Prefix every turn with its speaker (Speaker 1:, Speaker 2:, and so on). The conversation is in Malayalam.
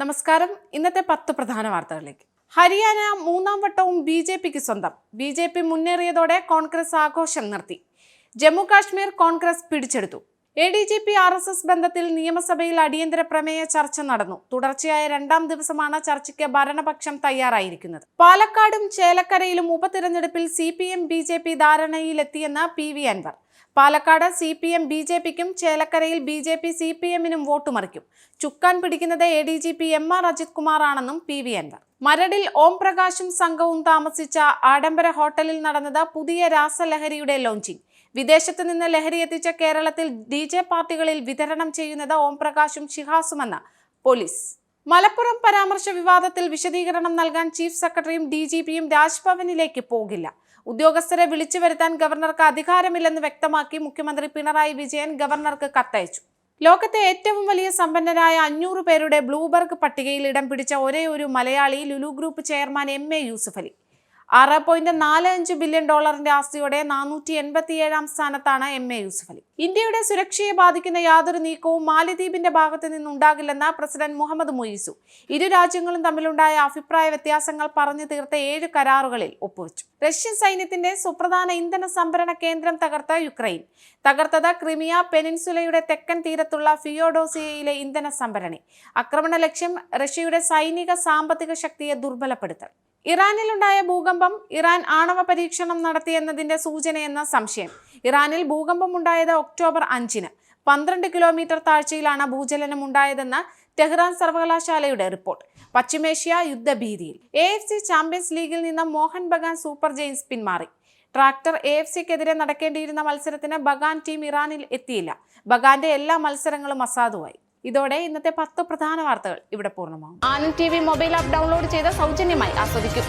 Speaker 1: നമസ്കാരം. ഇന്നത്തെ 10 പ്രധാന വാർത്തകളിലേക്ക്. ഹരിയാന മൂന്നാം വട്ടവും ബി.ജെ.പിക്ക് സ്വന്തം. ബി.ജെ.പി മുന്നേറിയതോടെ കോൺഗ്രസ് ആഘോഷം നിർത്തി. ജമ്മു കാശ്മീർ കോൺഗ്രസ് പിടിച്ചെടുത്തു. എ.ഡി.ജി.പി RSS ബന്ധത്തിൽ നിയമസഭയിൽ അടിയന്തര പ്രമേയ ചർച്ച നടന്നു. തുടർച്ചയായ 2ാം ദിവസമാണ് ചർച്ചയ്ക്ക് ഭരണപക്ഷം തയ്യാറായിരിക്കുന്നത്. പാലക്കാടും ചേലക്കരയിലും ഉപതിരഞ്ഞെടുപ്പിൽ CPM ബി.ജെ.പി ധാരണയിലെത്തിയെന്ന് PV അൻവർ. പാലക്കാട് CPM ബി.ജെ.പിക്കും ചേലക്കരയിൽ ബി.ജെ.പി CPM-നും വോട്ടുമറിക്കും. ചുക്കാൻ പിടിക്കുന്നത് ADGP MR അജിത് കുമാർ ആണെന്നും PV അൻവർ. മരടിൽ ഓം പ്രകാശും സംഘവും താമസിച്ച ആഡംബര ഹോട്ടലിൽ നടന്നത് പുതിയ രാസലഹരിയുടെ ലോഞ്ചിങ്. വിദേശത്ത് നിന്ന് ലഹരി എത്തിച്ച കേരളത്തിൽ DJ പാർട്ടികളിൽ വിതരണം ചെയ്യുന്നത് ഓം പ്രകാശും ഷിഹാസുമെന്ന് പോലീസ്. മലപ്പുറം പരാമർശ വിവാദത്തിൽ വിശദീകരണം നൽകാൻ ചീഫ് സെക്രട്ടറിയും DGP-യും രാജ്ഭവനിലേക്ക് പോകില്ല. ഉദ്യോഗസ്ഥരെ വിളിച്ചു വരുത്താൻ ഗവർണർക്ക് അധികാരമില്ലെന്ന് വ്യക്തമാക്കി മുഖ്യമന്ത്രി പിണറായി വിജയൻ ഗവർണർക്ക് കത്തയച്ചു. ലോകത്തെ ഏറ്റവും വലിയ സമ്പന്നരായ 500 പേരുടെ ബ്ലൂബർഗ് പട്ടികയിൽ ഇടം പിടിച്ച ഒരേയൊരു Malayali Lulu group chairman MA Yusuff Ali. $6.45 billion ആസ്തിയോടെ 487ാം സ്ഥാനത്താണ് MA യൂസുഫ് അലി. ഇന്ത്യയുടെ സുരക്ഷയെ ബാധിക്കുന്ന യാതൊരു നീക്കവും മാലിദ്വീപിന്റെ ഭാഗത്തു നിന്നുണ്ടാകില്ലെന്ന് പ്രസിഡന്റ് മുഹമ്മദ് മുയിസു. ഇരു രാജ്യങ്ങളും തമ്മിലുണ്ടായ അഭിപ്രായ വ്യത്യാസങ്ങൾ പറഞ്ഞു തീർത്ത 7 കരാറുകളിൽ ഒപ്പുവെച്ചു. റഷ്യൻ സൈന്യത്തിന്റെ സുപ്രധാന ഇന്ധന സംഭരണ കേന്ദ്രം തകർത്ത യുക്രൈൻ. തകർത്തത് ക്രിമിയ പെനിൻസുലയുടെ തെക്കൻ തീരത്തുള്ള ഫിയോഡോസിയയിലെ ഇന്ധന സംഭരണി. ആക്രമണ ലക്ഷ്യം റഷ്യയുടെ സൈനിക സാമ്പത്തിക ശക്തിയെ ദുർബലപ്പെടുത്തൽ. ഇറാനിലുണ്ടായ ഭൂകമ്പം ഇറാൻ ആണവ പരീക്ഷണം നടത്തിയെന്നതിന്റെ സൂചനയെന്ന സംശയം. ഇറാനിൽ ഭൂകമ്പം ഉണ്ടായത് ഒക്ടോബർ 5-ന്. 12 കിലോമീറ്റർ താഴ്ചയിലാണ് ഭൂചലനം ഉണ്ടായതെന്ന് ടെഹ്റാൻ സർവകലാശാലയുടെ റിപ്പോർട്ട്. പശ്ചിമേഷ്യ യുദ്ധഭീതിയിൽ. AFC ചാമ്പ്യൻസ് ലീഗിൽ നിന്ന് മോഹൻ ബഗാൻ സൂപ്പർ ജെയിൻസ് പിന്മാറി. ട്രാക്ടർ AFCക്കെതിരെ നടക്കേണ്ടിയിരുന്ന മത്സരത്തിന് ബഗാൻ ടീം ഇറാനിൽ എത്തിയില്ല. ബഗാന്റെ എല്ലാ മത്സരങ്ങളും അസാധുവായി. ഇതോടെ ഇന്നത്തെ 10 പ്രധാന വാർത്തകൾ ഇവിടെ പൂർണ്ണമാകും. Anand TV mobile app download ചെയ്ത് സൗജന്യമായി ആസ്വദിക്കും.